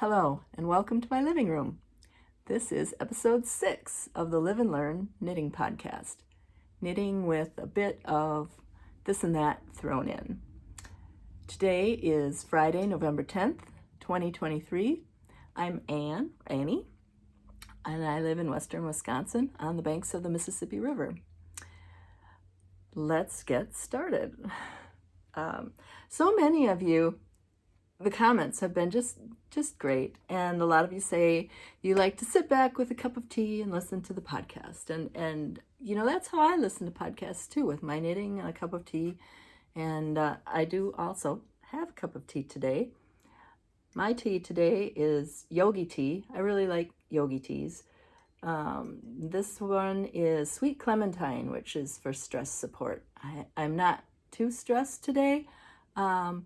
Hello, and welcome to my living room. This is episode 6 of the Live and Learn Knitting Podcast. Knitting with a bit of this and that thrown in. Today is Friday, November 10th, 2023. I'm Annie, and I live in western Wisconsin on the banks of the Mississippi River. Let's get started. So many of you, the comments have been just great, and a lot of you say you like to sit back with a cup of tea and listen to the podcast, and you know, that's how I listen to podcasts too, with my knitting and a cup of tea. And I do also have a cup of tea today. My tea today is yogi tea. I really like yogi teas. This one is sweet clementine, which is for stress support. I'm not too stressed today, but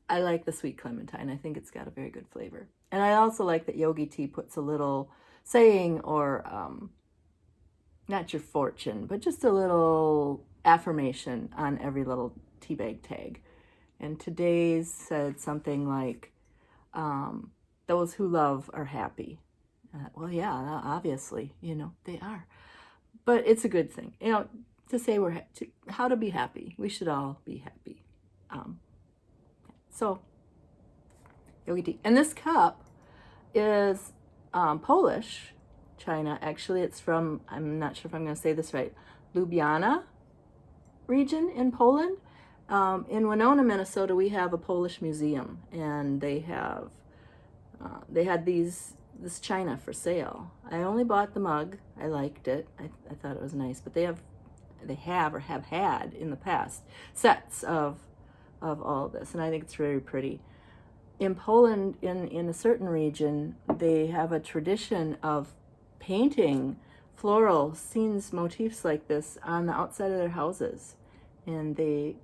I like the sweet clementine. I think it's got a very good flavor. And I also like that yogi tea puts a little saying or, not your fortune, but just a little affirmation on every little tea bag tag. And today's said something like, those who love are happy. Well, yeah, obviously, they are. But it's a good thing, to say how to be happy. We should all be happy. So, yogi tea. And this cup is Polish china. Actually, it's from, I'm not sure if I'm going to say this right, Ljubljana region in Poland. In Winona, Minnesota, we have a Polish museum, and they had this china for sale. I only bought the mug. I liked it. I thought it was nice, but they have had in the past sets of all of this, and I think it's very pretty. In Poland, in a certain region, they have a tradition of painting floral scenes, motifs like this on the outside of their houses, and they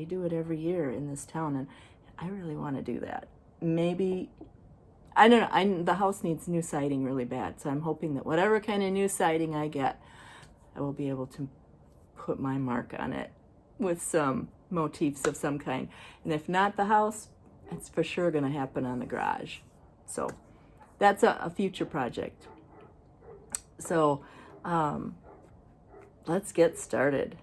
do it every year in this town, and I really want to do that. Maybe, I don't know, the house needs new siding really bad, so I'm hoping that whatever kind of new siding I get, I will be able to put my mark on it with some motifs of some kind. And if not the house, it's for sure going to happen on the garage. So that's a future project. So let's get started.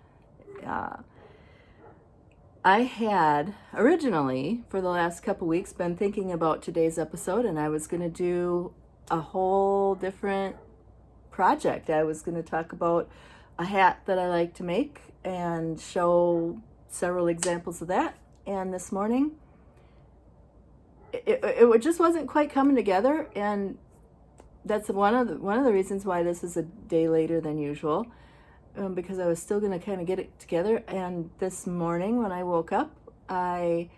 I had originally, for the last couple weeks, been thinking about today's episode, and I was going to do a whole different project. I was going to talk about a hat that I like to make and show several examples of that. And this morning, it just wasn't quite coming together, and that's one of the reasons why this is a day later than usual, because I was still going to kind of get it together. And this morning when I woke up, I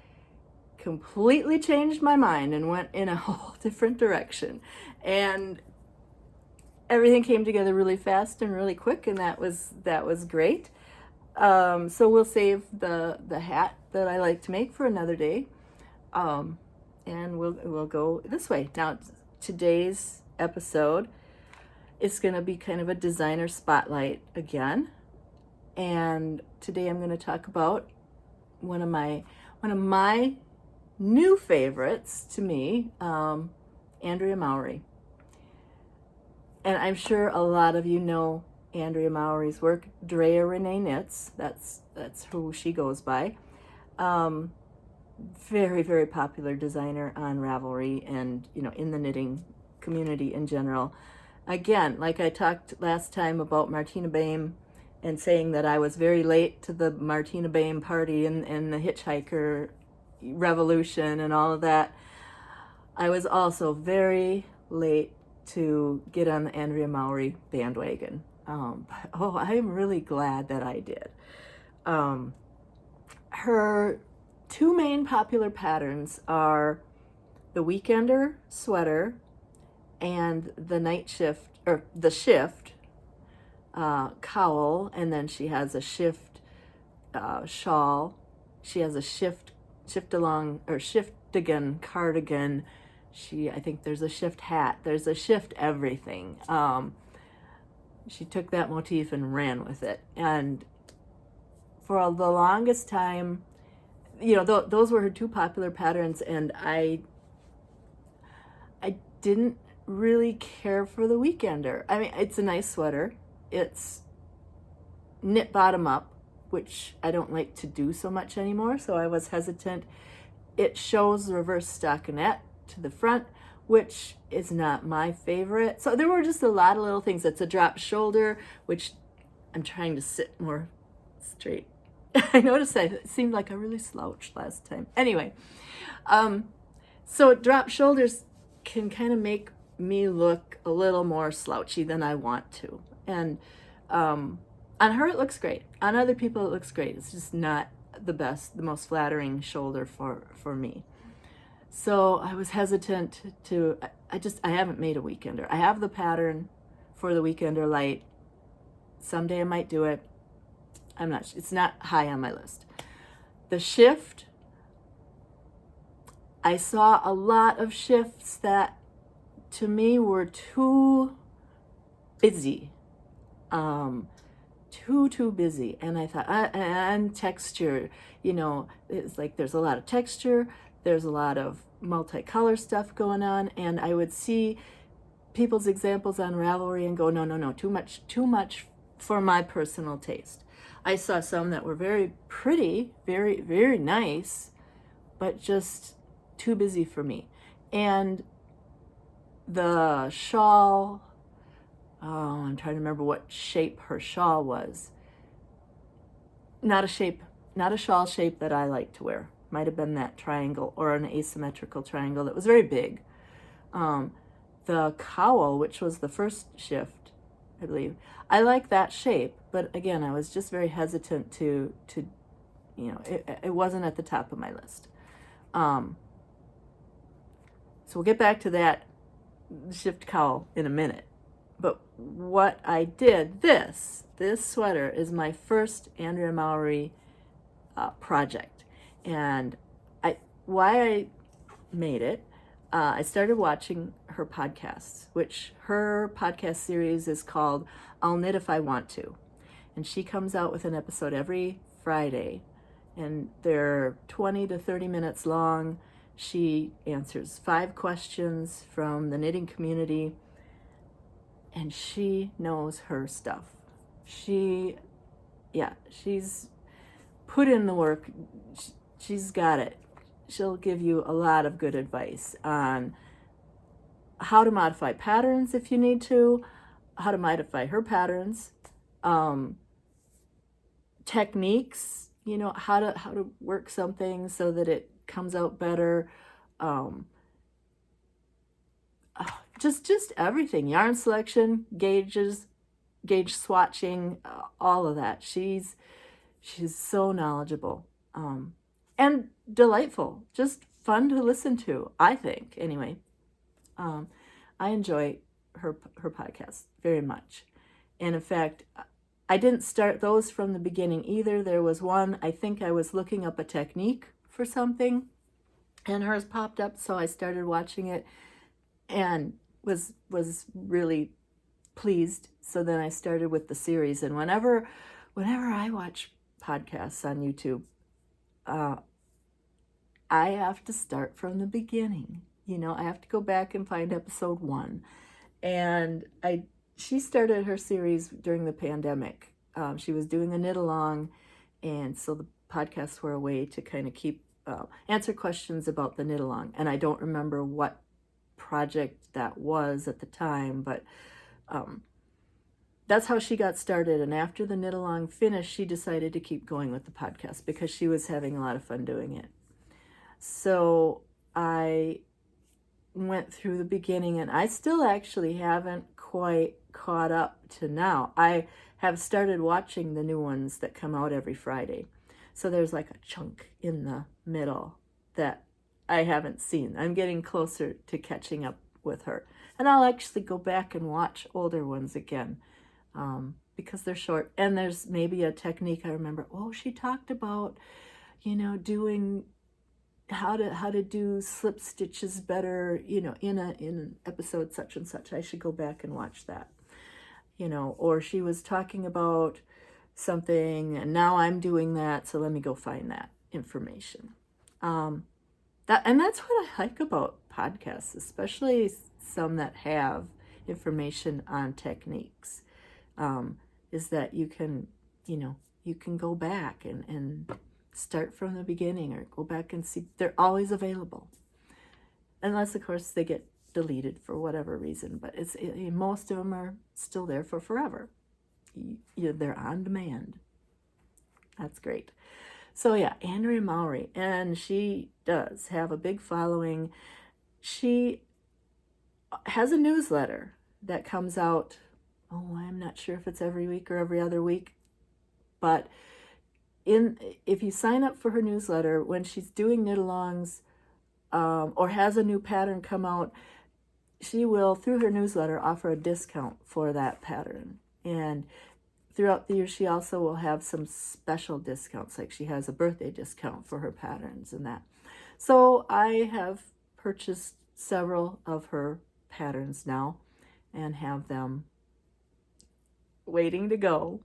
completely changed my mind and went in a whole different direction, and everything came together really fast and really quick, and that was great. So we'll save the hat that I like to make for another day, and we'll go this way. Now, today's episode is going to be kind of a designer spotlight again, and today I'm going to talk about one of my new favorites to me, Andrea Mowry. And I'm sure a lot of you know Andrea Mowry's work. DreaRenee Knits, that's who she goes by. Very, very popular designer on Ravelry and, in the knitting community in general. Again, like I talked last time about Martina Baim and saying that I was very late to the Martina Baim party and the hitchhiker revolution and all of that. I was also very late to get on the Andrea Mowry bandwagon. I'm really glad that I did. Her two main popular patterns are the Weekender sweater and the night shift, or the shift cowl, and then she has a shift shawl. She has a shiftigan cardigan. I think there's a shift hat. There's a shift everything. She took that motif and ran with it. And for the longest time, those were her two popular patterns, and I I didn't really care for the weekender. I mean, it's a nice sweater. It's knit bottom up, which I don't like to do so much anymore, so I was hesitant. It shows the reverse stockinette to the front, which is not my favorite. So there were just a lot of little things. It's a drop shoulder, which I'm trying to sit more straight. I noticed I seemed like I really slouched last time. Anyway, so drop shoulders can kind of make me look a little more slouchy than I want to. And on her it looks great. On other people it looks great. It's just not the best, the most flattering shoulder for me. So I was hesitant to, I haven't made a weekender. I have the pattern for the weekender light. Someday I might do it. I'm not, it's not high on my list. The shift, I saw a lot of shifts that to me were too busy. Too busy. And I thought, and texture, you know, it's like there's a lot of texture, there's a lot of multicolor stuff going on, and I would see people's examples on Ravelry and go, no, too much for my personal taste. I saw some that were very pretty, very, very nice, but just too busy for me. And the shawl, I'm trying to remember what shape her shawl was. Not a shawl shape that I like to wear. Might have been that triangle or an asymmetrical triangle that was very big. The cowl, which was the first shift, I believe, I like that shape, but again, I was just very hesitant to you know, it wasn't at the top of my list. So we'll get back to that shift cowl in a minute. But what I did, this sweater is my first Andrea Mowry project. And why I made it, I started watching her podcasts, which her podcast series is called I'll Knit If I Want To. And she comes out with an episode every Friday. And they're 20 to 30 minutes long. She answers 5 questions from the knitting community. And she knows her stuff. She's put in the work. She's got it. She'll give you a lot of good advice on how to modify patterns if you need to, how to modify her patterns, techniques, you know, how to work something so that it comes out better. Just everything, yarn selection, gauge swatching, all of that. She's so knowledgeable, and delightful, just fun to listen to, I think, anyway. I enjoy her podcast very much. And in fact, I didn't start those from the beginning either. There was one, I think I was looking up a technique for something, and hers popped up, so I started watching it and was really pleased. So then I started with the series, and whenever I watch podcasts on YouTube, I have to start from the beginning. You know, I have to go back and find episode 1. And she started her series during the pandemic. She was doing a knit along, and so the podcasts were a way to kind of keep answer questions about the knit along. And I don't remember what project that was at the time, but that's how she got started. And after the knit along finished, she decided to keep going with the podcast because she was having a lot of fun doing it. So I went through the beginning, and I still actually haven't quite caught up to now. I have started watching the new ones that come out every Friday. So there's like a chunk in the middle that I haven't seen. I'm getting closer to catching up with her. And I'll actually go back and watch older ones again because they're short. And there's maybe a technique I remember, she talked about, you know, doing how to do slip stitches better, you know, in an episode such and such. I should go back and watch that, you know. Or she was talking about something, and now I'm doing that, so let me go find that information. And that's what I like about podcasts, especially some that have information on techniques, is that you can, you can go back and start from the beginning, or go back and see. They're always available. Unless, of course, they get deleted for whatever reason. But most of them are still there for forever. They're on demand. That's great. So yeah, Andrea Mowry. And she does have a big following. She has a newsletter that comes out, I'm not sure if it's every week or every other week. But if you sign up for her newsletter, when she's doing knit-alongs, or has a new pattern come out, she will, through her newsletter, offer a discount for that pattern. And throughout the year, she also will have some special discounts, like she has a birthday discount for her patterns and that. So I have purchased several of her patterns now and have them waiting to go,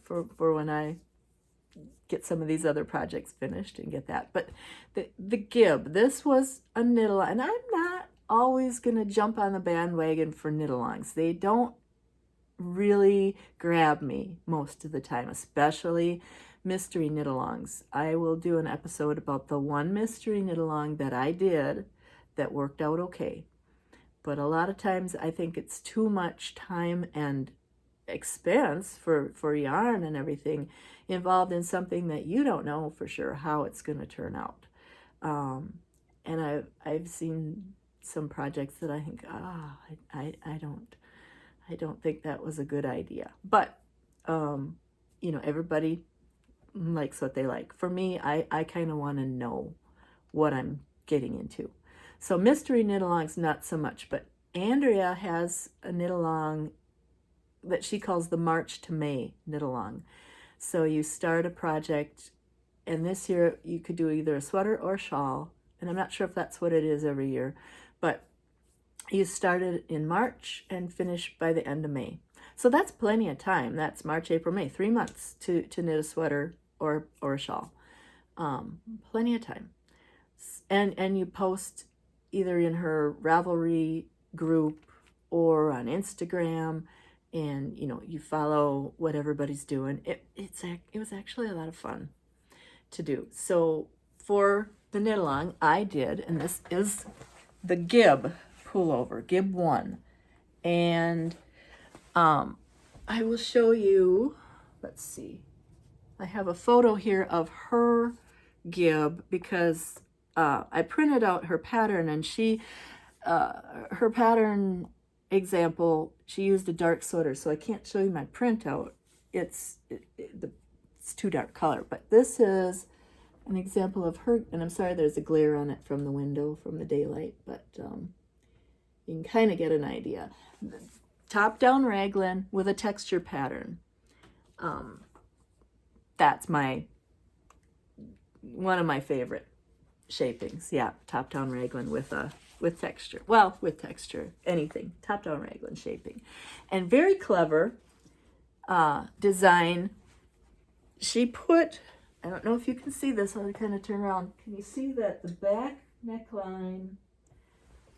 for when I get some of these other projects finished and get that. But the Gibb, this was a knit-along, and I'm not always going to jump on the bandwagon for knit-alongs. They don't really grab me most of the time, especially mystery knit-alongs. I will do an episode about the one mystery knit-along that I did that worked out okay. But a lot of times I think it's too much time and expense for yarn and everything involved in something that you don't know for sure how it's going to turn out. And I've seen some projects that I think, I don't think that was a good idea. But everybody likes what they like. For me, I kind of want to know what I'm getting into. So mystery knit-alongs, not so much. But Andrea has a knit-along that she calls the March to May knit-along. So you start a project, and this year you could do either a sweater or a shawl, and I'm not sure if that's what it is every year, but you started in March and finish by the end of May. So that's plenty of time. That's March, April, May, 3 months to knit a sweater or a shawl. Plenty of time. And you post either in her Ravelry group or on Instagram, and you follow what everybody's doing. It was actually a lot of fun to do. So for the knit-along, I did, and this is the Gibb pullover, Gibb 1. And I will show you, let's see, I have a photo here of her Gibb because I printed out her pattern, and her pattern example, she used a dark sweater, so I can't show you my printout. It's too dark color, but this is an example of her, and I'm sorry there's a glare on it from the window, from the daylight, but you can kind of get an idea. Top-down raglan with a texture pattern. That's one of my favorite shapings. Yeah, top-down raglan with texture. Well, with texture, anything. Top-down raglan shaping. And very clever design. She put, I don't know if you can see this, I'll kind of turn around. Can you see that the back neckline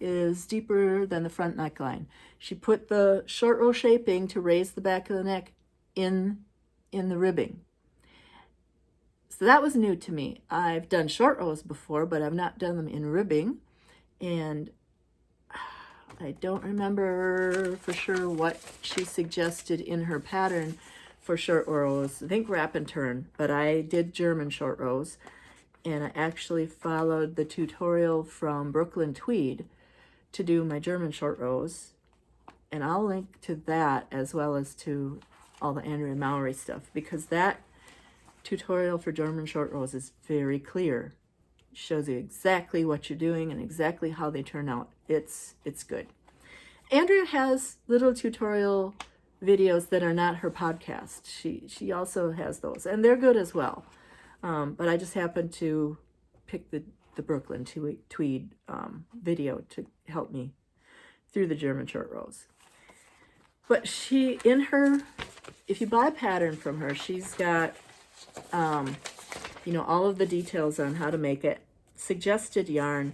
is deeper than the front neckline? She put the short row shaping to raise the back of the neck in the ribbing. So that was new to me. I've done short rows before, but I've not done them in ribbing. And I don't remember for sure what she suggested in her pattern for short rows. I think wrap and turn, but I did German short rows, and I actually followed the tutorial from Brooklyn Tweed to do my German short rows, and I'll link to that as well as to all the Andrea Mowry stuff, because that tutorial for German short rows is very clear. It shows you exactly what you're doing and exactly how they turn out. It's good. Andrea has little tutorial videos that are not her podcast. She also has those, and they're good as well. But I just happened to pick the Brooklyn Tweed video to help me through the German short rows. But if you buy a pattern from her, she's got all of the details on how to make it, suggested yarn,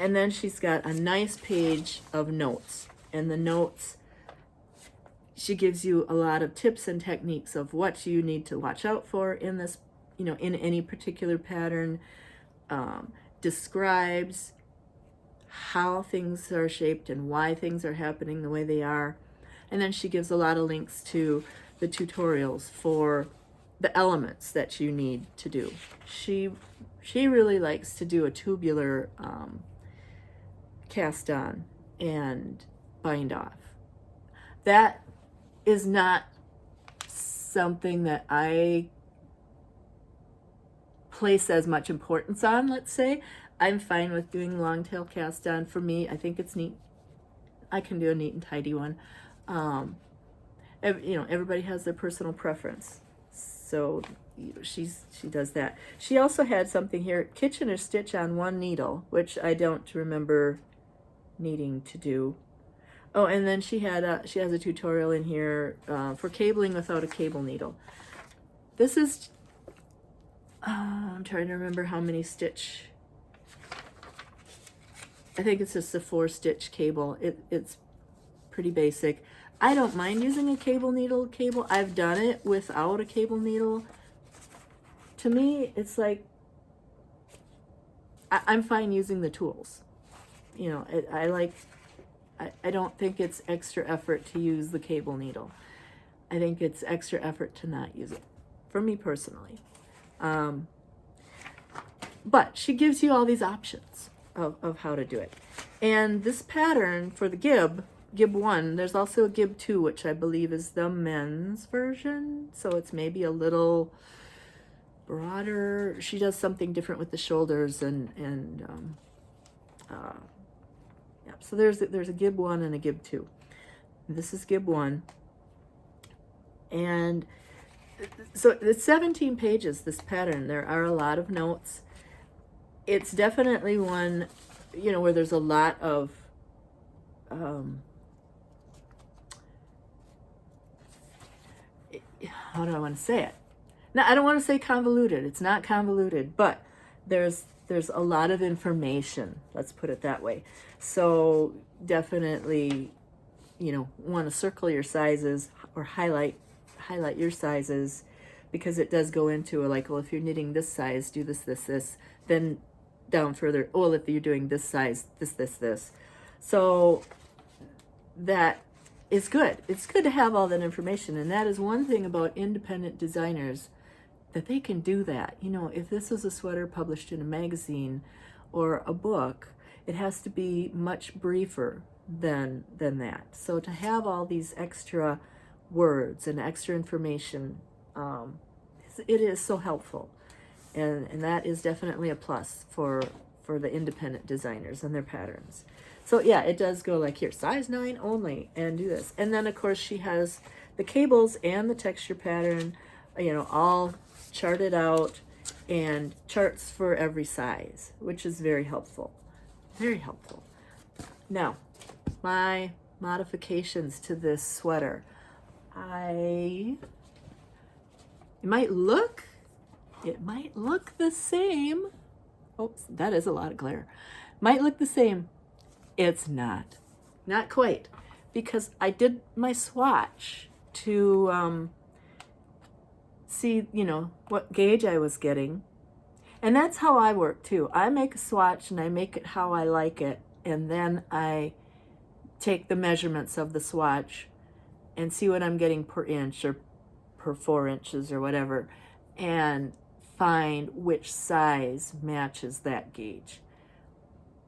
And then she's got a nice page of notes. And the notes, she gives you a lot of tips and techniques of what you need to watch out for in this, in any particular pattern. Describes how things are shaped and why things are happening the way they are. And then she gives a lot of links to the tutorials for the elements that you need to do. She really likes to do a tubular cast on and bind off. That is not something that I place as much importance on, let's say. I'm fine with doing long tail cast on. For me, I think it's neat. I can do a neat and tidy one. Everybody has their personal preference. So she does that. She also had something here, Kitchener stitch on one needle, which I don't remember needing to do. Oh, and then she has a tutorial in here for cabling without a cable needle. This is, I'm trying to remember how many stitch. I think it's just a 4-stitch cable. It's pretty basic. I don't mind using a cable needle cable. I've done it without a cable needle. To me, it's like, I'm fine using the tools. I don't think it's extra effort to use the cable needle. I think it's extra effort to not use it, for me personally. But she gives you all these options of how to do it. And this pattern for the Gibb 1, there's also a Gibb 2, which I believe is the men's version. So it's maybe a little broader. She does something different with the shoulders yeah. So there's a Gibb 1 and a Gibb 2. This is Gibb 1. And so it's 17 pages, this pattern. There are a lot of notes. It's definitely one, where there's a lot of how do I want to say it? Now, I don't want to say convoluted. It's not convoluted, but there's a lot of information. Let's put it that way. So definitely, want to circle your sizes or highlight your sizes, because it does go into well, if you're knitting this size, do this, then down further. Well, if you're doing this size, this. So that is good. It's good to have all that information. And that is one thing about independent designers, that they can do that. If this is a sweater published in a magazine or a book, it has to be much briefer than that. So to have all these extra words and extra information, it is so helpful. And that is definitely a plus for the independent designers and their patterns. So yeah, it does go like here, size 9 only, and do this. And then of course she has the cables and the texture pattern, all charted out, and charts for every size, which is very helpful. Very helpful. Now, my modifications to this sweater. It might look the same. Oops, that is a lot of glare. Might look the same. It's not quite, because I did my swatch to see, what gauge I was getting. And that's how I work too. I make a swatch and I make it how I like it. And then I take the measurements of the swatch and see what I'm getting per inch or per 4 inches or whatever, and find which size matches that gauge.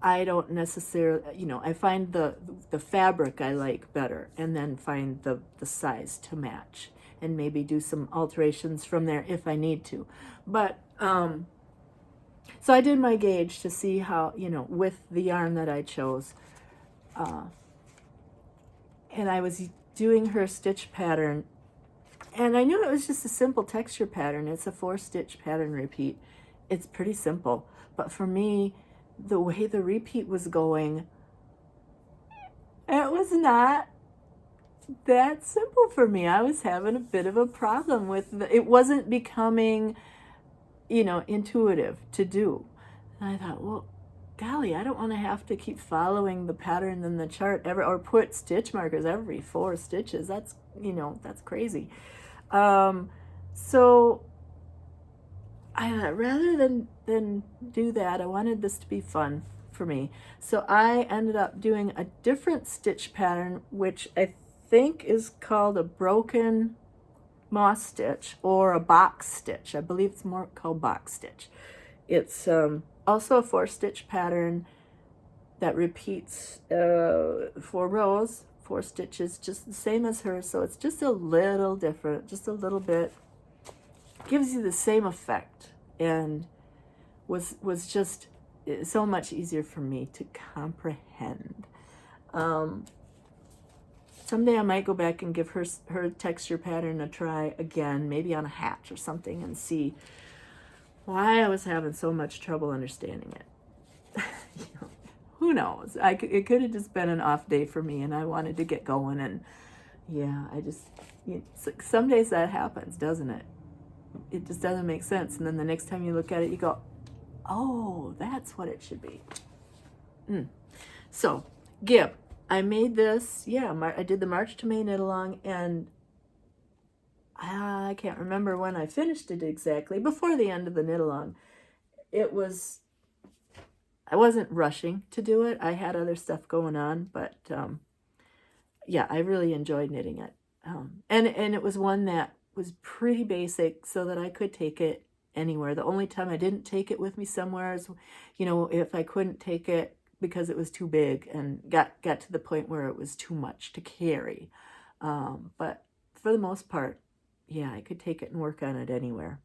I don't necessarily, I find the fabric I like better, and then find the size to match, and maybe do some alterations from there if I need to. But so I did my gauge to see how, with the yarn that I chose, and I was doing her stitch pattern, and I knew it was just a simple texture pattern. It's a 4-stitch pattern repeat. It's pretty simple, but for me, the way the repeat was going, it was not that simple for me. I was having a bit of a problem with it wasn't becoming, intuitive to do. And I thought, well, golly, I don't want to have to keep following the pattern in the chart or put stitch markers every 4 stitches. That's, that's crazy. So rather than do that, I wanted this to be fun for me. So I ended up doing a different stitch pattern, which I think is called a broken moss stitch or a box stitch. I believe it's more called box stitch. It's also a 4-stitch pattern that repeats 4 rows, 4 stitches, just the same as hers. So it's just a little different, just a little bit. Gives you the same effect, and was just so much easier for me to comprehend. Someday I might go back and give her texture pattern a try again, maybe on a hatch or something, and see why I was having so much trouble understanding it. Who knows? It could have just been an off day for me, and I wanted to get going, and yeah, some days that happens, doesn't it? It just doesn't make sense, and then the next time you look at it, you go, oh, that's what it should be. So, Gibb, I made this, I did the March to May knit along, and I can't remember when I finished it exactly, before the end of the knit along. I wasn't rushing to do it. I had other stuff going on, but I really enjoyed knitting it. And it was one that was pretty basic so that I could take it anywhere. The only time I didn't take it with me somewhere is, if I couldn't take it because it was too big and got to the point where it was too much to carry. But for the most part, I could take it and work on it anywhere.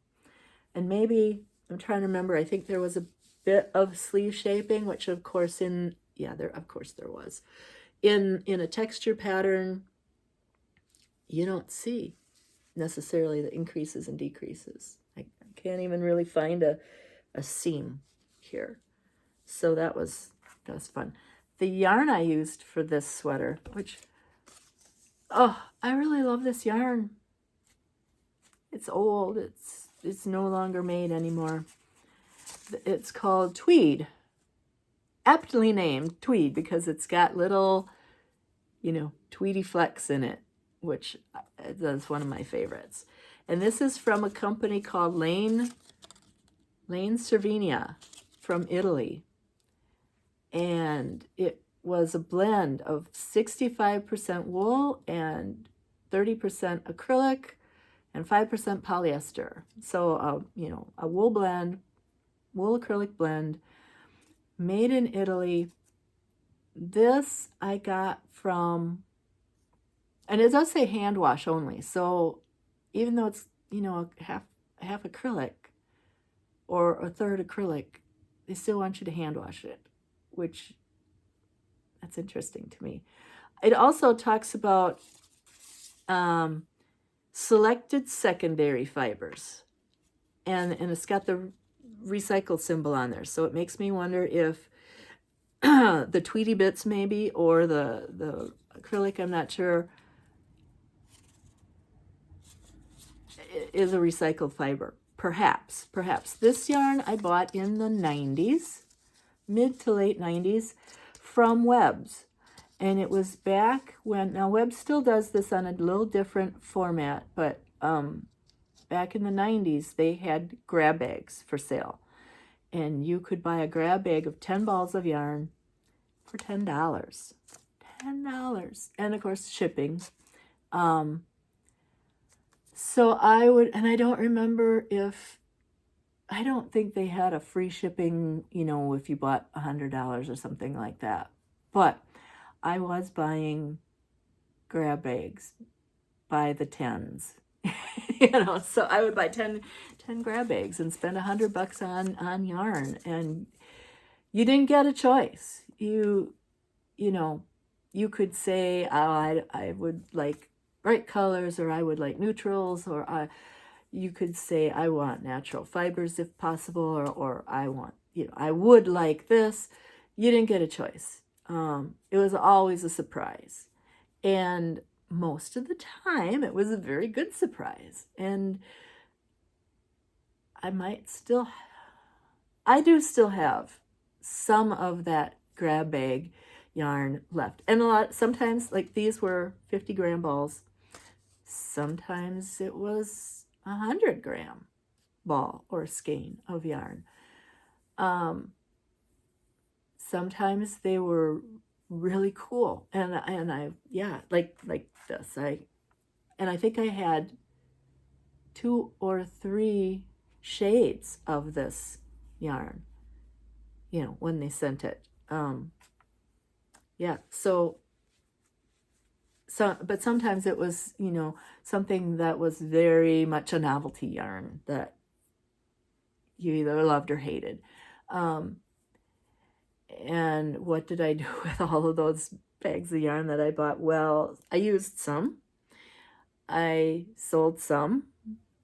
And maybe, I'm trying to remember, I think there was a bit of sleeve shaping, which of course there was. In a texture pattern, you don't see necessarily the increases and decreases. I can't even really find a seam here. So that was fun. The yarn I used for this sweater, which, I really love this yarn. It's old. It's no longer made anymore. It's called Tweed. Aptly named Tweed because it's got little, tweedy flecks in it, which is one of my favorites. And this is from a company called Lane Cervinia from Italy. And it was a blend of 65% wool and 30% acrylic and 5% polyester. So, a wool acrylic blend made in Italy. This I got from, and it does say hand wash only. So even though it's, half acrylic or a third acrylic, they still want you to hand wash it, which that's interesting to me. It also talks about selected secondary fibers, and it's got the recycled symbol on there. So it makes me wonder if the Tweety bits maybe, or the acrylic, I'm not sure, is a recycled fiber. Perhaps. This yarn I bought in the 90s, mid to late 90s, from Webb's. And it was back when, now Webb still does this on a little different format, but back in the 90s, they had grab bags for sale. And you could buy a grab bag of 10 balls of yarn for $10. $10. And of course, shipping. So I would, and I don't remember I don't think they had a free shipping, if you bought $100 or something like that. But I was buying grab bags by the tens, so I would buy 10 grab bags and spend $100 on yarn, and you didn't get a choice. You could say, I would like bright colors, or I would like neutrals, or you could say, I want natural fibers if possible, or I want, I would like this. You didn't get a choice. It was always a surprise. And most of the time, it was a very good surprise. And I do still have some of that grab bag yarn left. And sometimes, like these were 50-gram balls. Sometimes it was 100-gram ball or skein of yarn. Sometimes they were really cool, and I like this. I think I had 2 or 3 shades of this yarn, when they sent it. But sometimes it was, something that was very much a novelty yarn that you either loved or hated. And what did I do with all of those bags of yarn that I bought? Well, I used some. I sold some.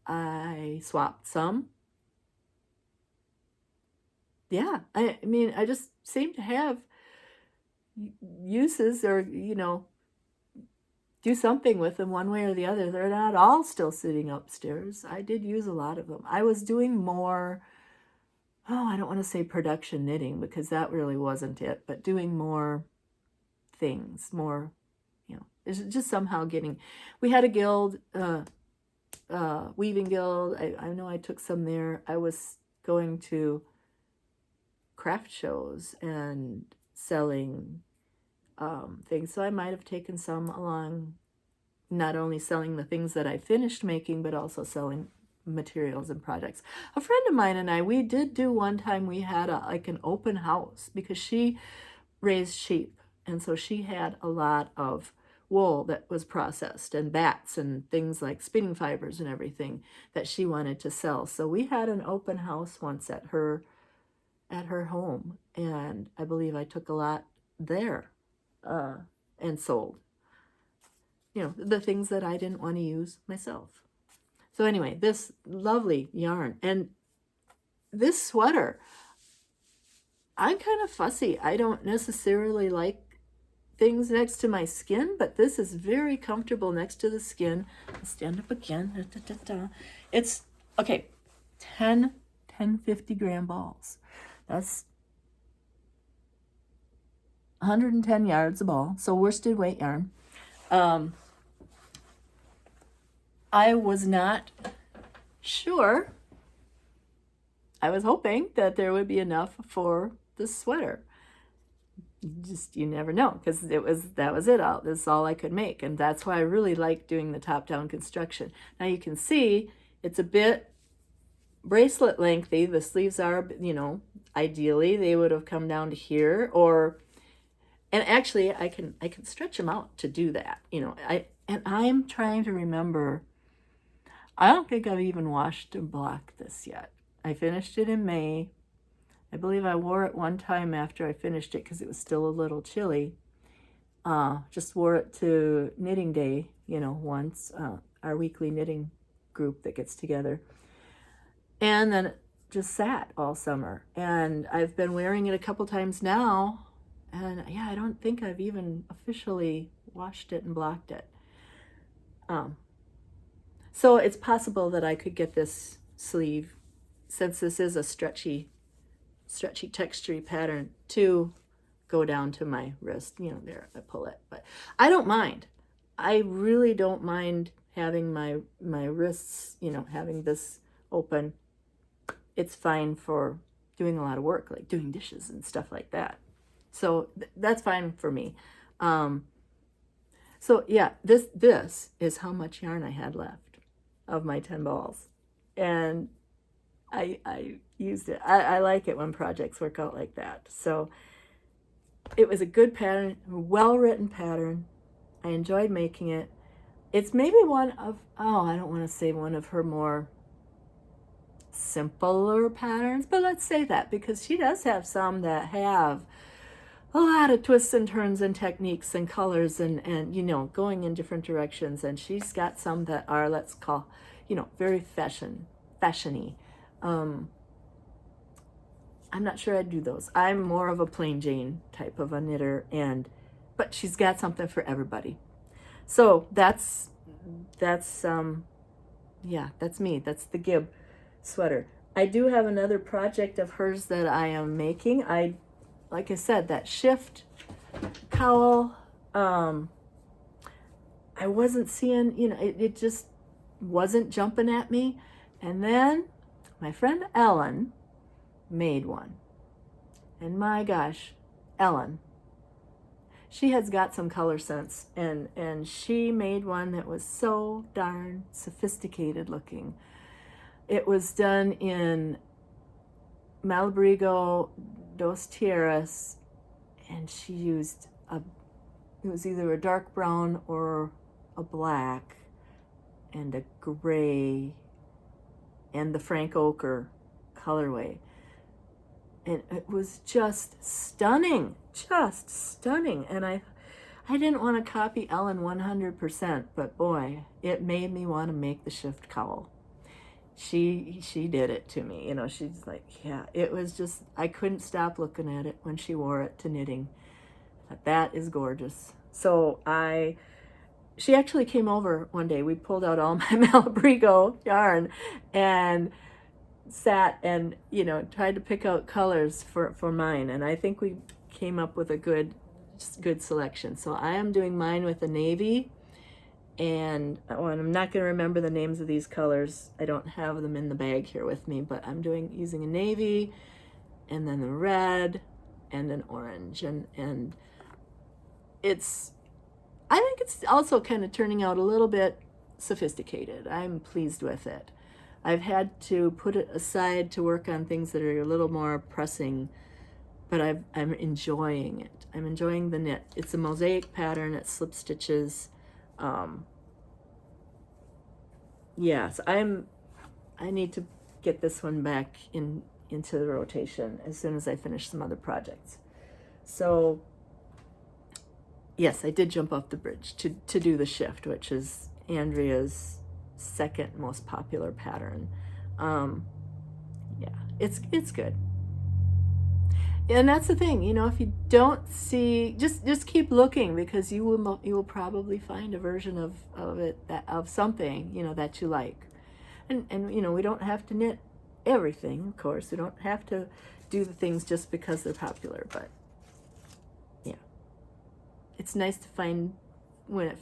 I swapped some. Yeah, I mean, I just seem to have uses, or, do something with them one way or the other. They're not all still sitting upstairs. I did use a lot of them. I was doing more, I don't want to say production knitting, because that really wasn't it, but doing more things, more, it's just somehow we had a guild, weaving guild. I know I took some there. I was going to craft shows and selling things, so I might have taken some along, not only selling the things that I finished making, but also selling materials and projects. A friend of mine and I, we did do one time, we had an open house, because she raised sheep, and so she had a lot of wool that was processed, and bats and things like spinning fibers and everything that she wanted to sell. So we had an open house once at her home, and I believe I took a lot there and sold, the things that I didn't want to use myself. So anyway, this lovely yarn, and this sweater, I'm kind of fussy. I don't necessarily like things next to my skin, but this is very comfortable next to the skin. I'll stand up again. It's, okay, 10 50-gram balls. That's 110 yards a ball, so worsted weight yarn. I was not sure. I was hoping that there would be enough for the sweater. You never know, because that was it. That's all I could make, and that's why I really like doing the top-down construction. Now you can see it's a bit bracelet lengthy. The sleeves are, ideally they would have come down to here, and actually I can stretch them out to do that. I'm trying to remember. I don't think I've even washed and blocked this yet. I finished it in May. I believe I wore it one time after I finished it, because it was still a little chilly. Just wore it to knitting day, once, our weekly knitting group that gets together. And then it just sat all summer. And I've been wearing it a couple times now. And yeah, I don't think I've even officially washed it and blocked it. So it's possible that I could get this sleeve, since this is a stretchy textury pattern, to go down to my wrist. There, I pull it. But I don't mind. I really don't mind having my wrists, having this open. It's fine for doing a lot of work, like doing dishes and stuff like that. So that's fine for me. So yeah, this is how much yarn I had left of my 10 balls. And I used it. I like it when projects work out like that. So it was a good pattern, a well-written pattern. I enjoyed making it. It's maybe one of, I don't want to say one of her more simpler patterns, but let's say that, because she does have some that have a lot of twists and turns and techniques and colors and going in different directions. And she's got some that are, let's call, very fashiony. I'm not sure I'd do those. I'm more of a plain Jane type of a knitter, but she's got something for everybody. So that's me. That's the Gibb sweater. I do have another project of hers that I am making. I like I said, that shift cowl, I wasn't seeing, it just wasn't jumping at me. And then my friend Ellen made one. And my gosh, Ellen, she has got some color sense, and she made one that was so darn sophisticated looking. It was done in Malabrigo Dos Tierras, and she used it was either a dark brown or a black and a gray and the Frank Ochre colorway. And it was just stunning, And I didn't want to copy Ellen 100%, but boy, it made me want to make the shift cowl. She did it to me, she's like, yeah, it was just, I couldn't stop looking at it when she wore it to knitting. That is gorgeous. So she actually came over one day. We pulled out all my Malabrigo yarn and sat and tried to pick out colors for mine, and I think we came up with a good selection. So I am doing mine with a navy, and I'm not going to remember the names of these colors. I don't have them in the bag here with me, but I'm using a navy and then a red and an orange, and I think it's also kind of turning out a little bit sophisticated. I'm pleased with it. I've had to put it aside to work on things that are a little more pressing, but I'm enjoying it. I'm enjoying the knit. It's a mosaic pattern. It slip stitches. Yes, I need to get this one back into the rotation as soon as I finish some other projects. So yes, I did jump off the bridge to do the shift, which is Andrea's second most popular pattern. Yeah, it's good. And that's the thing, if you don't see, just keep looking, because you will probably find a version of it, of something, that you like. And we don't have to knit everything, of course. We don't have to do the things just because they're popular, but yeah. It's nice to find when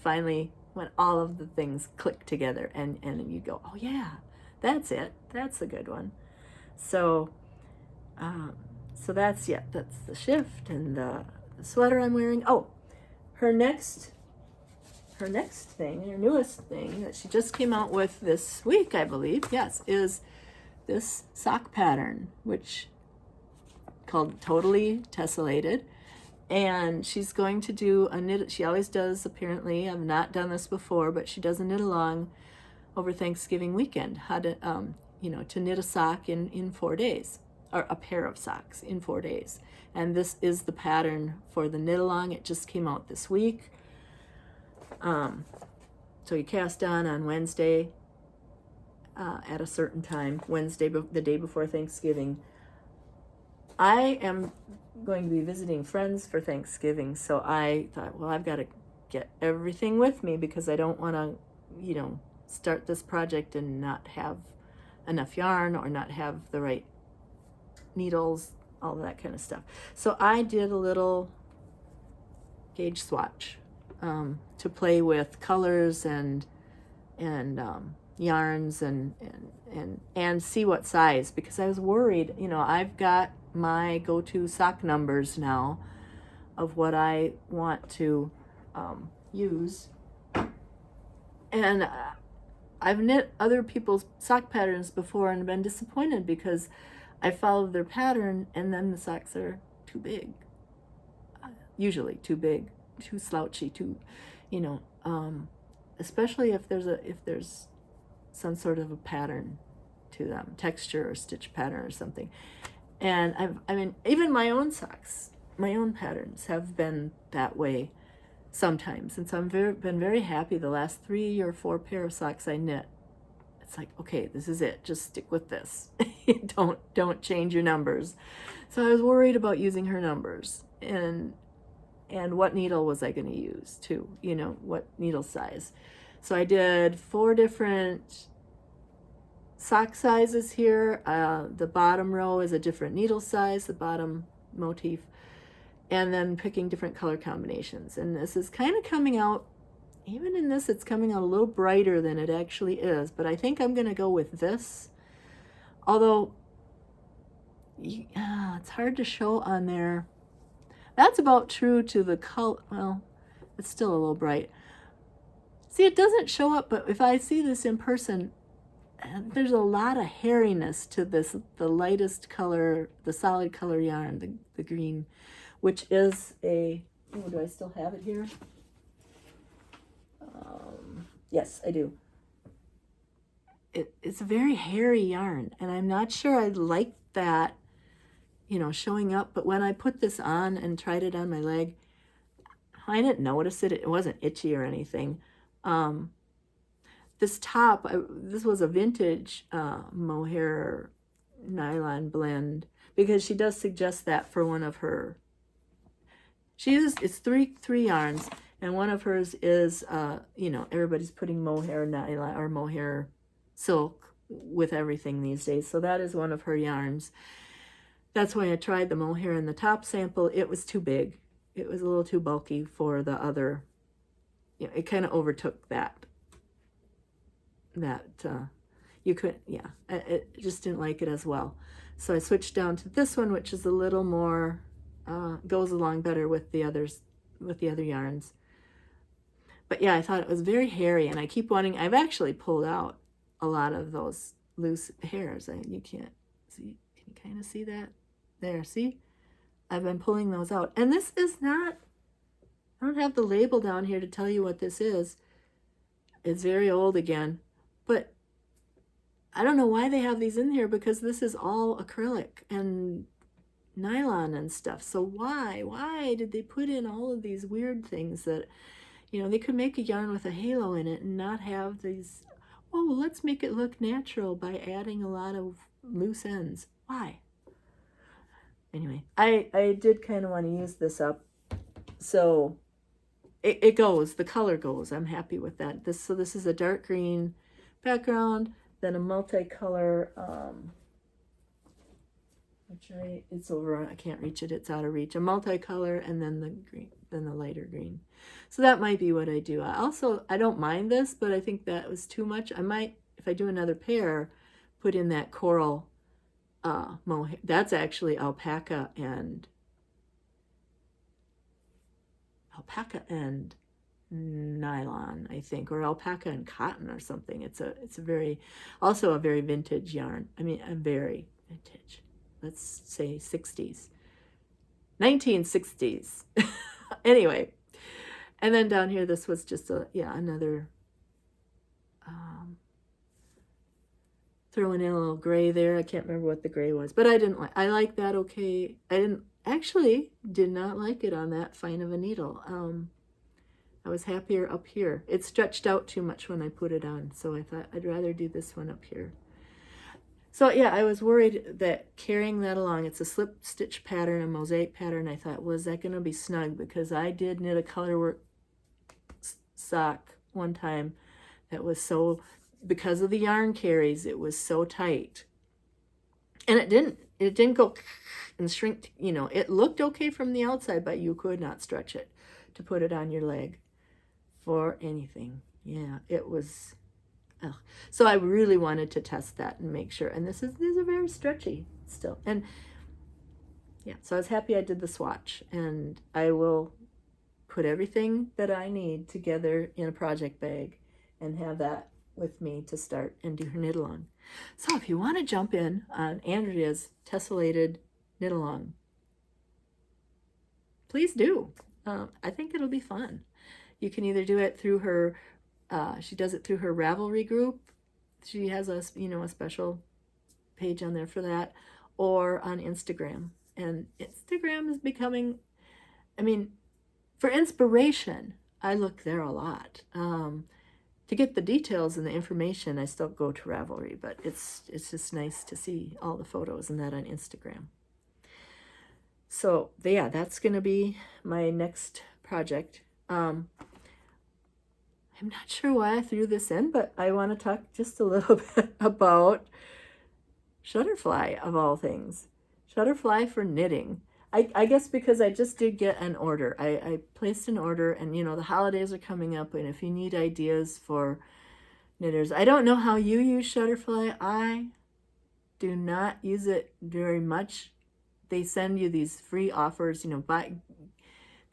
all of the things click together and you go, oh yeah, that's it. That's a good one. So that's the shift and the sweater I'm wearing. Oh, her newest thing that she just came out with this week, I believe, yes, is this sock pattern, which called Totally Tessellated. And she's going to do a knit. She always does, apparently. I've not done this before, but she does a knit along over Thanksgiving weekend. How to, to knit a sock in 4 days, or a pair of socks in 4 days. And this is the pattern for the knit along. It just came out this week. So you cast on Wednesday at a certain time, Wednesday, the day before Thanksgiving. I am going to be visiting friends for Thanksgiving, so I thought, well, I've got to get everything with me, because I don't want to, start this project and not have enough yarn or not have the right needles, all that kind of stuff. So I did a little gauge swatch to play with colors and yarns and see what size, because I was worried. I've got my go-to sock numbers now of what I want to use, and I've knit other people's sock patterns before and been disappointed because I followed their pattern and then the socks are too big, usually too big, too slouchy, too, especially if there's some sort of a pattern to them, texture or stitch pattern or something. And even my own socks, my own patterns have been that way sometimes. And so been very happy the last 3 or 4 pair of socks I knit. It's like, okay, this is it. Just stick with this. Don't change your numbers. So I was worried about using her numbers and what needle was I going to use too, what needle size. So I did 4 different sock sizes here. The bottom row is a different needle size, the bottom motif. and then picking different color combinations. And this is kind of coming out, even in this, it's coming out a little brighter than it actually is, but I think I'm going to go with this. Although, it's hard to show on there. That's about true to the color. Well, it's still a little bright. See, it doesn't show up, but if I see this in person, there's a lot of hairiness to this, the lightest color, the solid color yarn, the green, which is a, oh, do I still have it here? Yes, I do. It's a very hairy yarn, and I'm not sure I like that, you know, showing up. But when I put this on and tried it on my leg, I didn't notice it. It wasn't itchy or anything. This top, this was a vintage mohair nylon blend, because she does suggest that for one of her. She uses, it's three yarns, and one of hers is, you know, everybody's putting mohair nylon or mohair silk with everything these days. So that is one of her yarns. That's why I tried the mohair in the top sample. It was too big. It was a little too bulky for the other. You know, it kind of overtook that. You could, yeah, I just didn't like it as well. So I switched down to this one, which is a little more, goes along better with the others, with the other yarns. But yeah, I thought it was very hairy, and I keep wanting, I've actually pulled out a lot of those loose hairs. You can't see, can you kind of see that? There, see? I've been pulling those out. And this is not, I don't have the label down here to tell you what this is. It's very old again. But I don't know why they have these in here, because this is all acrylic and nylon and stuff. So why did they put in all of these weird things that, you know, they could make a yarn with a halo in it and not have these, oh, let's make it look natural by adding a lot of loose ends. Why? Anyway, I did kind of want to use this up. So it goes, the color goes. I'm happy with that. So this is a dark green background, then a multicolor, it's over, I can't reach it, it's out of reach. A multicolor, and then the green, then the lighter green. So that might be what I do. I don't mind this, but I think that was too much. I might, if I do another pair, put in that coral mohair. That's actually alpaca and nylon, I think, or alpaca and cotton or something. It's a very, also a very vintage yarn. I mean, a very vintage. Let's say 60s, 1960s. Anyway, and then down here, this was just another. Throwing in a little gray there. I can't remember what the gray was, but I like that. Okay, I did not like it on that fine of a needle. I was happier up here. It stretched out too much when I put it on, so I thought I'd rather do this one up here. So yeah, I was worried that carrying that along, it's a slip stitch pattern, a mosaic pattern. I thought, was that going to be snug? Because I did knit a colorwork sock one time that was so, because of the yarn carries, it was so tight. And it didn't go and shrink, you know, it looked okay from the outside, but you could not stretch it to put it on your leg for anything. Yeah, it was, ugh. So I really wanted to test that and make sure. And these are very stretchy still. And yeah, so I was happy I did the swatch, and I will put everything that I need together in a project bag and have that with me to start and do her knit along. So if you want to jump in on Andrea's Tessellated knit along, please do. I think it'll be fun. You can either do it through her, she does it through her Ravelry group. She has a special page on there for that, or on Instagram. And Instagram is becoming, I mean, for inspiration, I look there a lot. To get the details and the information, I still go to Ravelry, but it's just nice to see all the photos and that on Instagram. So yeah, that's going to be my next project. I'm not sure why I threw this in, but I want to talk just a little bit about Shutterfly, of all things. Shutterfly for knitting. I guess because I just did get an order. I placed an order, and you know, the holidays are coming up, and if you need ideas for knitters, I don't know how you use Shutterfly. I do not use it very much. They send you these free offers, you know,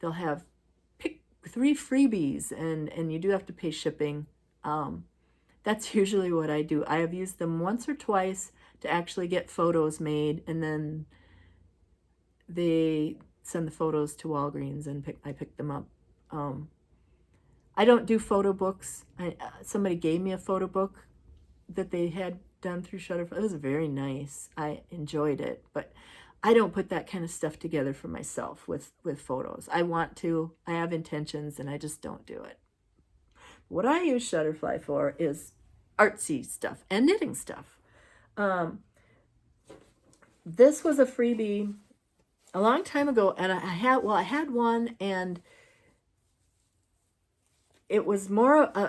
they'll have pick 3 freebies, and you do have to pay shipping. That's usually what I do. I have used them once or twice to actually get photos made, and then they send the photos to Walgreens, and I pick them up. I don't do photo books. Somebody gave me a photo book that they had done through Shutterfly. It was very nice. I enjoyed it, but I don't put that kind of stuff together for myself with photos. I want to. I have intentions, and I just don't do it. What I use Shutterfly for is artsy stuff and knitting stuff. This was a freebie a long time ago, and I had one, and it was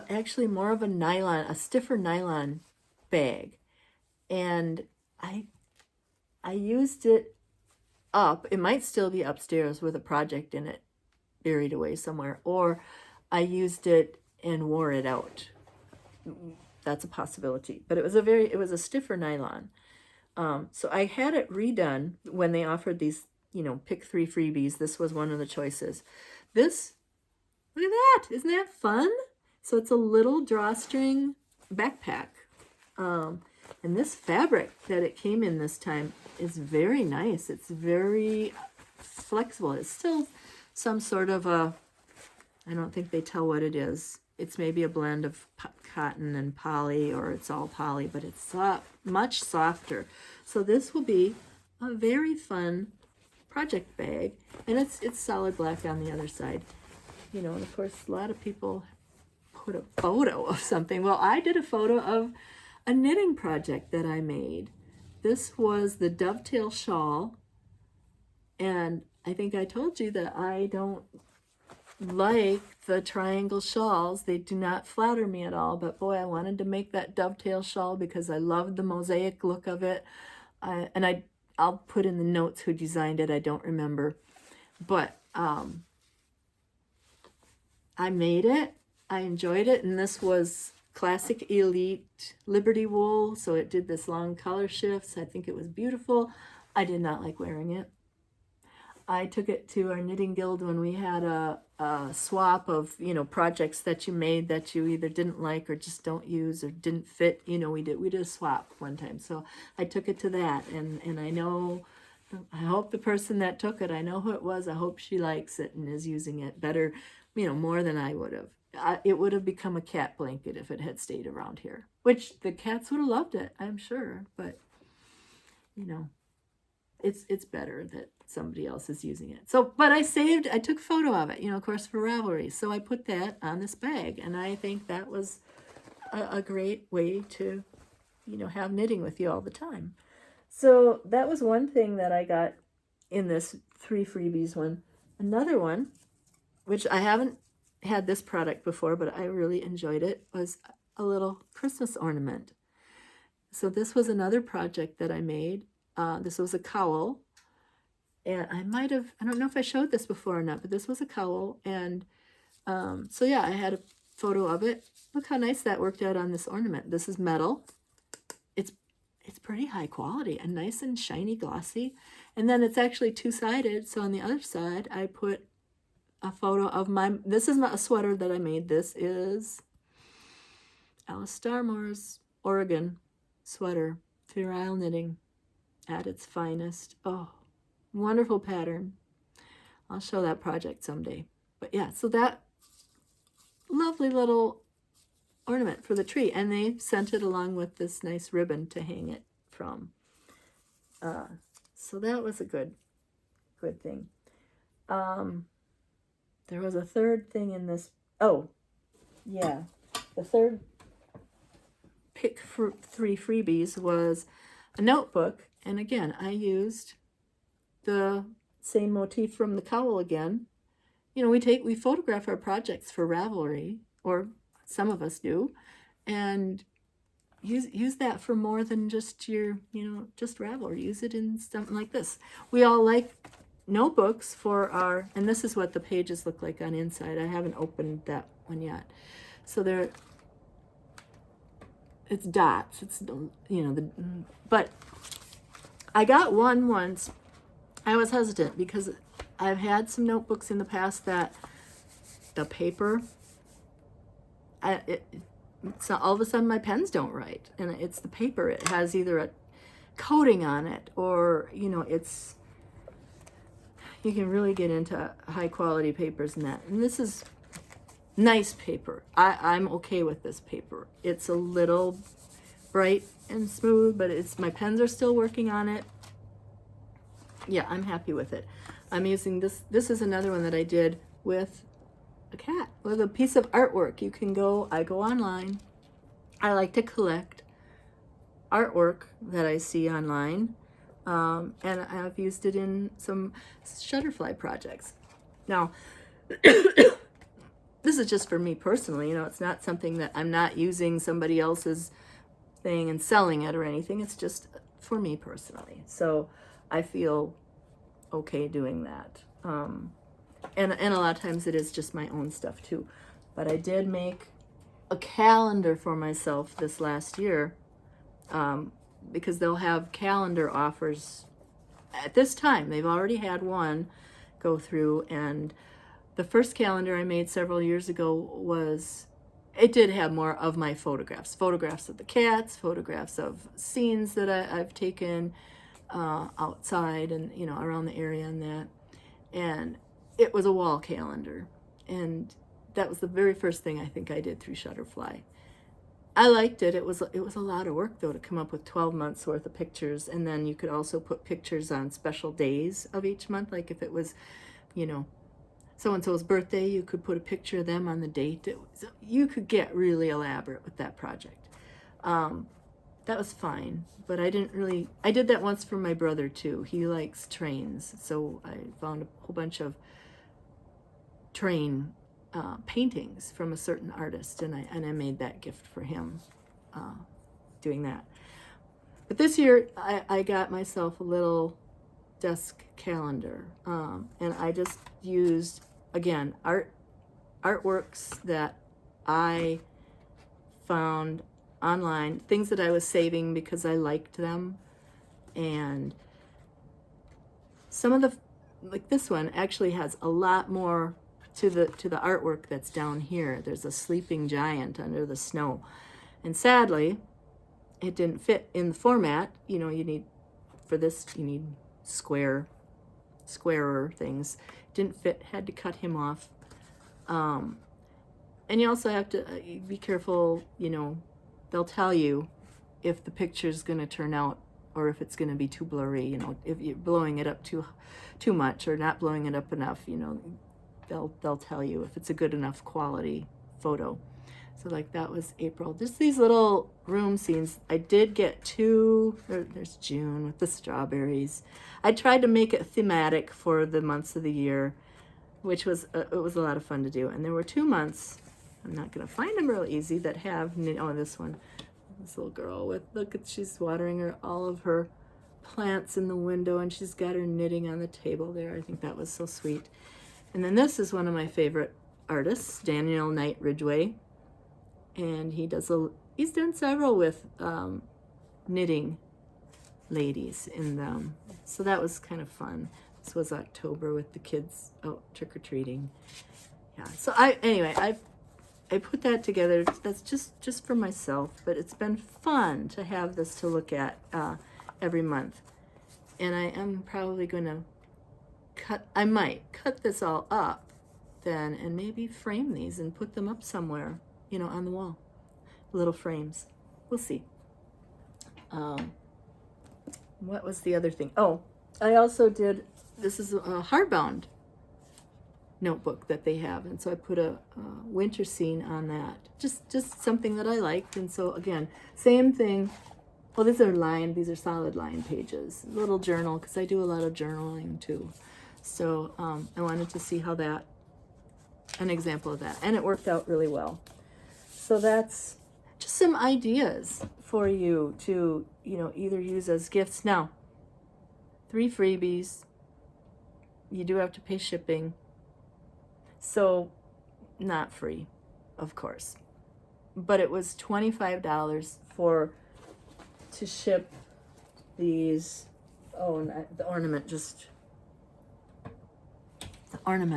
actually more of a nylon, a stiffer nylon bag, and I used it up. It might still be upstairs with a project in it buried away somewhere, or I used it and wore it out. That's a possibility. But it was a stiffer nylon. So I had it redone when they offered these, you know, pick 3 freebies. This was one of the choices. This, look at that. Isn't that fun? So it's a little drawstring backpack. And this fabric that it came in this time is very nice. It's very flexible. It's still some sort of a, I don't think they tell what it is. It's maybe a blend of cotton and poly, or it's all poly, but it's much softer. So this will be a very fun project bag, and it's solid black on the other side. You know, and of course, a lot of people put a photo of something. Well, I did a photo of a knitting project that I made. This was the dovetail shawl, and I think I told you that I don't like the triangle shawls. They do not flatter me at all, but boy, I wanted to make that dovetail shawl because I loved the mosaic look of it. I'll put in the notes who designed it. I don't remember, but I made it. I enjoyed it, and this was classic elite Liberty wool, so it did this long color shifts. I think it was beautiful. I did not like wearing it. I took it to our knitting guild when we had a swap of, you know, projects that you made that you either didn't like or just don't use or didn't fit. You know, we did a swap one time. So I took it to that, and I hope the person that took it, I know who it was. I hope she likes it and is using it better, you know, more than I would have. It would have become a cat blanket if it had stayed around here, which the cats would have loved it, I'm sure. But, you know, it's better that somebody else is using it. So, but I took a photo of it, you know, of course, for Ravelry. So I put that on this bag, and I think that was a great way to, you know, have knitting with you all the time. So that was one thing that I got in this 3 freebies one. Another one, which I haven't had this product before, but I really enjoyed it, was a little Christmas ornament. So this was another project that I made. This was a cowl, and I don't know if I showed this before or not, but this was a cowl, and so yeah, I had a photo of it. Look how nice that worked out on this ornament. This is metal. It's pretty high quality and nice and shiny, glossy, and then it's actually 2-sided. So on the other side, I put a photo of this is a sweater that I made. This is Alice Starmore's Oregon sweater, Fair Isle knitting at its finest. Oh, wonderful pattern. I'll show that project someday. But yeah, so that lovely little ornament for the tree, and they sent it along with this nice ribbon to hang it from. So that was a good thing. There was a third thing in this. Oh, yeah. The third pick for 3 freebies was a notebook. And again, I used the same motif from the cowl again. You know, we photograph our projects for Ravelry, or some of us do, and use that for more than just your, you know, just Ravelry. Use it in something like this. We all like notebooks for our, and this is what the pages look like on inside. I haven't opened that one yet. So it's dots. It's, you know, but I got one once. I was hesitant because I've had some notebooks in the past that the paper, so all of a sudden my pens don't write, and it's the paper. It has either a coating on it, or, you know, you can really get into high quality papers in that. And this is nice paper. I'm okay with this paper. It's a little bright and smooth, but my pens are still working on it. Yeah, I'm happy with it. I'm using this. This is another one that I did with a cat, with a piece of artwork. I go online. I like to collect artwork that I see online. And I've used it in some Shutterfly projects. Now, this is just for me personally, you know, it's not something that I'm not using somebody else's thing and selling it or anything. It's just for me personally. So I feel okay doing that. And a lot of times it is just my own stuff too. But I did make a calendar for myself this last year, because they'll have calendar offers at this time. They've already had one go through, and the first calendar I made several years ago it did have more of my photographs of the cats, photographs of scenes that I've taken outside and, you know, around the area and that. And it was a wall calendar, and that was the very first thing I think I did through Shutterfly. I liked it. It was a lot of work though to come up with 12 months worth of pictures, and then you could also put pictures on special days of each month. Like if it was, you know, so-and-so's birthday, you could put a picture of them on the date. You could get really elaborate with that project. That was fine, but I did that once for my brother too. He likes trains, so I found a whole bunch of train paintings from a certain artist, and I made that gift for him, doing that. But this year I got myself a little desk calendar, and I just used, again, artworks that I found online, things that I was saving because I liked them. And some of like this one actually has a lot more to the artwork that's down here. There's a sleeping giant under the snow, and sadly it didn't fit in the format. You know, you need squarer things. Didn't fit, had to cut him off. And you also have to be careful, you know, they'll tell you if the picture's going to turn out, or if it's going to be too blurry, you know, if you're blowing it up too much or not blowing it up enough, you know, they'll tell you if it's a good enough quality photo. So like that was April. Just these little room scenes. I did get there's June with the strawberries. I tried to make it thematic for the months of the year, which was it was a lot of fun to do. And there were 2 months, I'm not going to find them real easy, that have, oh, this one. This little girl she's watering all of her plants in the window, and she's got her knitting on the table there. I think that was so sweet. And then this is one of my favorite artists, Daniel Knight Ridgway. And he's done several with knitting ladies in them. So that was kind of fun. This was October with the kids out trick-or-treating. Yeah, so I put that together. That's just for myself, but it's been fun to have this to look at every month. And I am probably going to I might cut this all up then and maybe frame these and put them up somewhere, you know, on the wall. Little frames. We'll see. What was the other thing? Oh, I also did, this is a hardbound notebook that they have, and so I put a winter scene on that. Just something that I liked. And so again, same thing. Well, these are solid line pages. Little journal, because I do a lot of journaling too. So I wanted to see how an example of that, and it worked out really well. So that's just some ideas for you to, you know, either use as gifts. Now, 3 freebies. you do have to pay shipping. So not free, of course. But it was $25 to ship these. Oh, and the ornament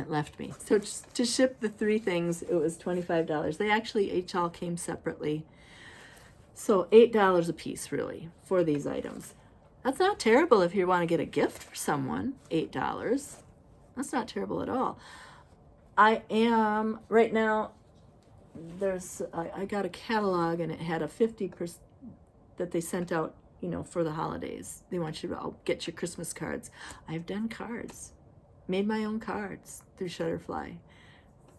left me. So to ship the 3 things, it was $25. They actually each all came separately. So $8 a piece, really, for these items. That's not terrible if you want to get a gift for someone. $8. That's not terrible at all. I am, right now, I got a catalog, and it had a 50% that they sent out, for the holidays. They want you to get your Christmas cards. I've done cards, made my own cards through Shutterfly,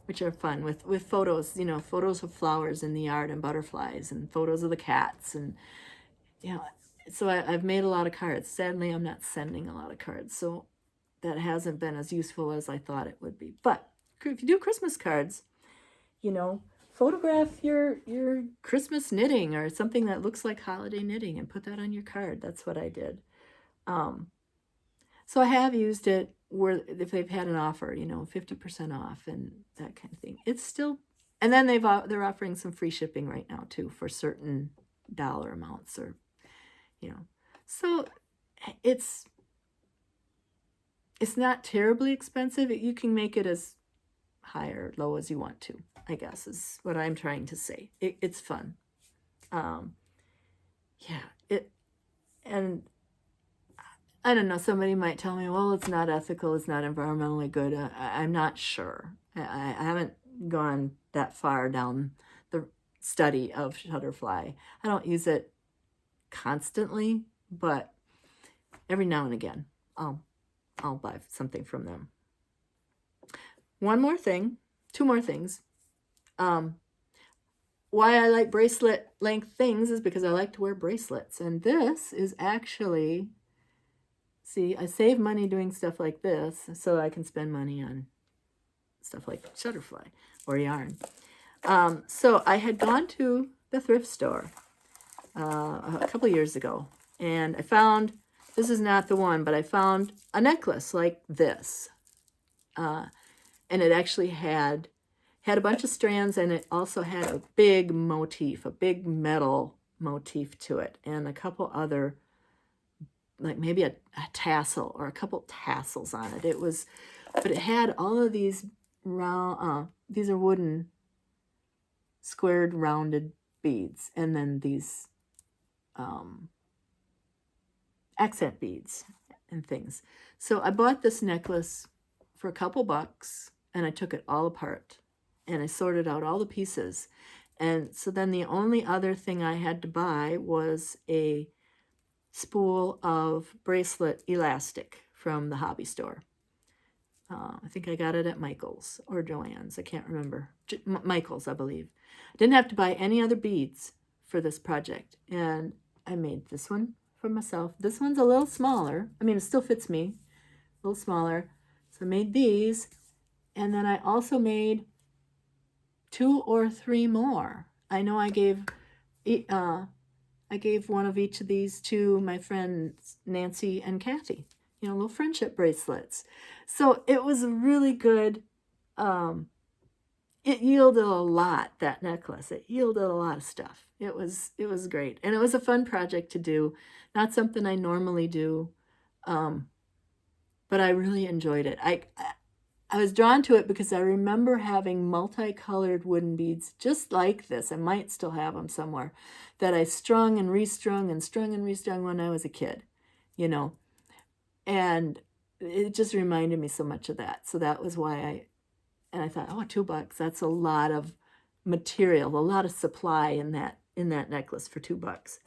which are fun with photos, photos of flowers in the yard and butterflies and photos of the cats. And, so I've made a lot of cards. Sadly, I'm not sending a lot of cards, so that hasn't been as useful as I thought it would be. But if you do Christmas cards, photograph your Christmas knitting or something that looks like holiday knitting and put that on your card. That's what I did. So I have used it where if they've had an offer, 50% off and that kind of thing. It's still, and then they're offering some free shipping right now too for certain dollar amounts, or so it's not terribly expensive. You can make it as high or low as you want to, I guess, is what I'm trying to say. It's fun. And I don't know, somebody might tell me, well, it's not ethical, it's not environmentally good. I'm not sure. I haven't gone that far down the study of Shutterfly. I don't use it constantly, but every now and again, I'll buy something from them. Two more things. Why I like bracelet length things is because I like to wear bracelets. And this is actually, see, I save money doing stuff like this so I can spend money on stuff like Shutterfly or yarn. So I had gone to the thrift store a couple years ago, and I found, this is not the one, but I found a necklace like this. And it actually had a bunch of strands, and it also had a big motif, a big metal motif to it, and a couple other, like maybe a tassel or a couple tassels on it. But it had all of these round, these are wooden, squared, rounded beads, and then these accent beads and things. So I bought this necklace for a couple bucks, and I took it all apart, and I sorted out all the pieces. And so then the only other thing I had to buy was a spool of bracelet elastic from the hobby store. I think I got it at Michael's or Joann's. I can't remember. Michael's, I believe. I didn't have to buy any other beads for this project. And I made this one for myself. This one's a little smaller. I mean, it still fits me. A little smaller. So I made these. And then I also made 2 or 3 more. I know I gave one of each of these to my friends Nancy and Kathy, little friendship bracelets. So it was really good. It yielded a lot, that necklace. It yielded a lot of stuff. It was great. And it was a fun project to do. Not something I normally do, but I really enjoyed it. I was drawn to it because I remember having multicolored wooden beads just like this. I might still have them somewhere, that I strung and restrung and strung and restrung when I was a kid, and it just reminded me so much of that. So that was why I thought, oh, $2, that's a lot of material, a lot of supply in that necklace for $2.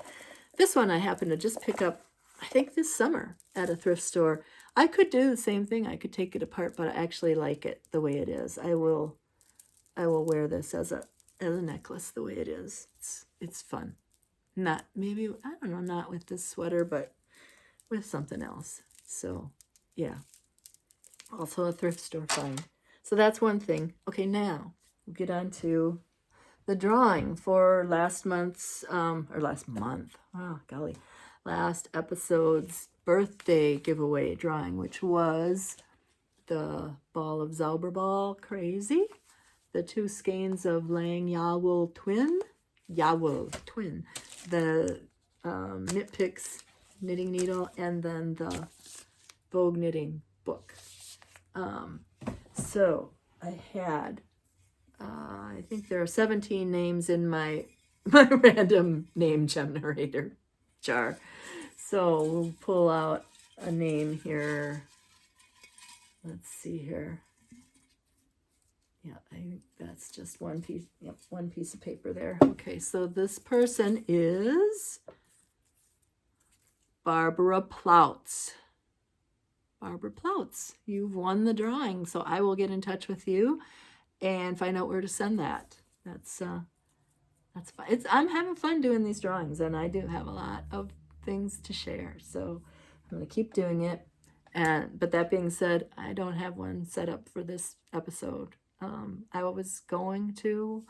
This one I happened to just pick up, I think this summer at a thrift store. I could do the same thing. I could take it apart, but I actually like it the way it is. I will wear this as a necklace the way it is. It's fun. Not with this sweater, but with something else. So yeah, also a thrift store find. So that's one thing. Okay, now we'll get on to the drawing for last episode's birthday giveaway drawing, which was the ball of Zauberball Crazy, the 2 skeins of Lang Yawol Twin, the Knit Picks knitting needle, and then the Vogue knitting book. So I had, I think there are 17 names in my random name generator jar. So we'll pull out a name here. Let's see here. Yeah, I think that's just one piece. Yep, one piece of paper there. Okay, so this person is Barbara Plautz. Barbara Plautz, you've won the drawing, so I will get in touch with you and find out where to send that. That's fun. I'm having fun doing these drawings, and I do have a lot of things to share, so I'm going to keep doing it. But that being said, I don't have one set up for this episode. I was going to,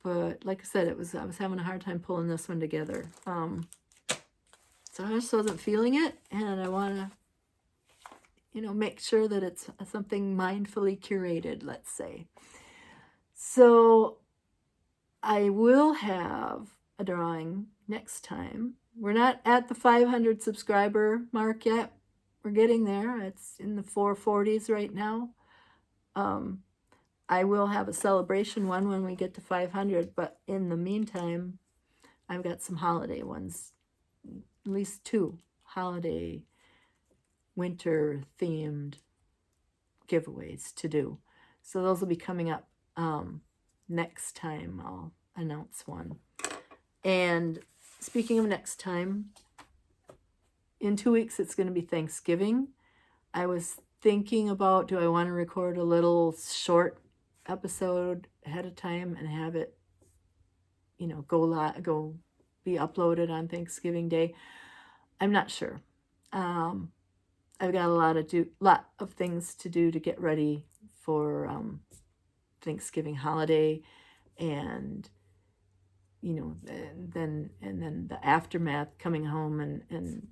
but like I said, I was having a hard time pulling this one together. So I just wasn't feeling it, and I want to, make sure that it's something mindfully curated, let's say. So I will have a drawing next time. We're not at the 500 subscriber mark yet. We're getting there. It's in the 440s right now. I will have a celebration one when we get to 500, but in the meantime, I've got some holiday ones, at least 2 holiday winter themed giveaways to do. So those will be coming up next time. I'll announce one. And speaking of next time, in 2 weeks it's going to be Thanksgiving. I was thinking about, do I want to record a little short episode ahead of time and have it, go be uploaded on Thanksgiving Day? I'm not sure. I've got a lot of things to do to get ready for Thanksgiving holiday, and then the aftermath, coming home and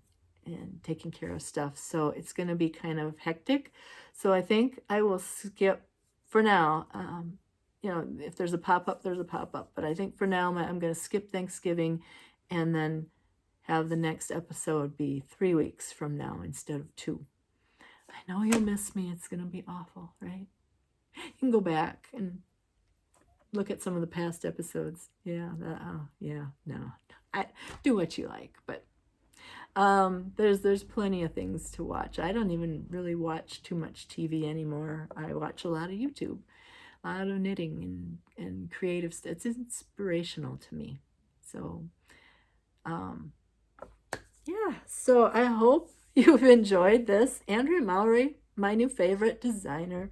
taking care of stuff. So it's going to be kind of hectic. So I think I will skip for now. If there's a pop-up, there's a pop-up. But I think for now I'm going to skip Thanksgiving and then have the next episode be 3 weeks from now instead of 2. I know you'll miss me. It's going to be awful, right? You can go back and look at some of the past episodes. No. I do what you like, but there's plenty of things to watch. I don't even really watch too much TV anymore. I watch a lot of YouTube, a lot of knitting and creative stuff. It's inspirational to me. So, so I hope you've enjoyed this. Andrea Mowry, my new favorite designer.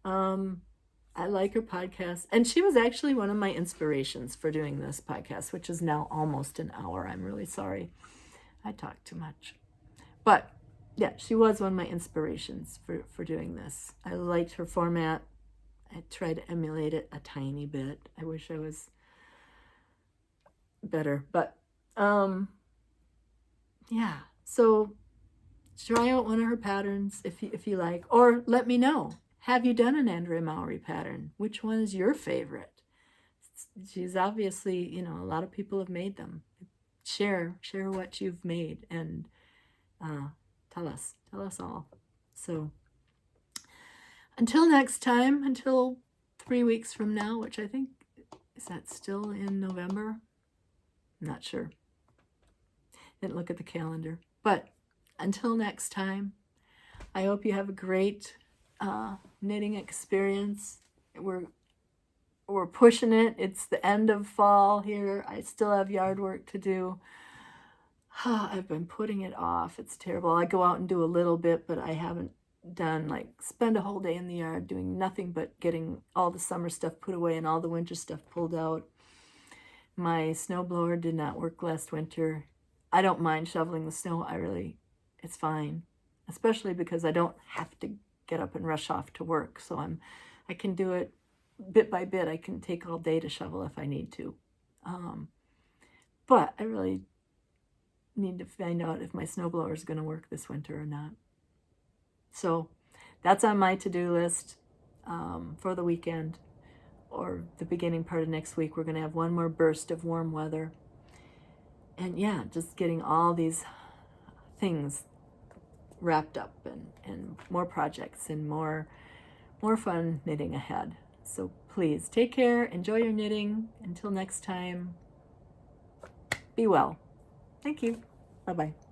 I like her podcast, and she was actually one of my inspirations for doing this podcast, which is now almost an hour. I'm really sorry. I talk too much. But yeah, she was one of my inspirations for doing this. I liked her format. I tried to emulate it a tiny bit. I wish I was better. But so try out one of her patterns if you like, or let me know. Have you done an Andrea Mowry pattern? Which one is your favorite? She's obviously, a lot of people have made them. Share what you've made, and tell us all. So until next time, until 3 weeks from now, which I think, is that still in November? I'm not sure. Didn't look at the calendar. But until next time, I hope you have a great knitting experience. We're pushing it. It's the end of fall here. I still have yard work to do. I've been putting it off. It's terrible. I go out and do a little bit, but I haven't done, spend a whole day in the yard doing nothing but getting all the summer stuff put away and all the winter stuff pulled out. My snowblower did not work last winter. I don't mind shoveling the snow. It's fine, especially because I don't have to get up and rush off to work. So I can do it bit by bit. I can take all day to shovel if I need to. But I really need to find out if my snowblower is going to work this winter or not. So that's on my to-do list for the weekend or the beginning part of next week. We're going to have one more burst of warm weather. And yeah, just getting all these things wrapped up and more projects and more fun knitting ahead. So please take care, enjoy your knitting. Until next time, be well. Thank you. Bye-bye.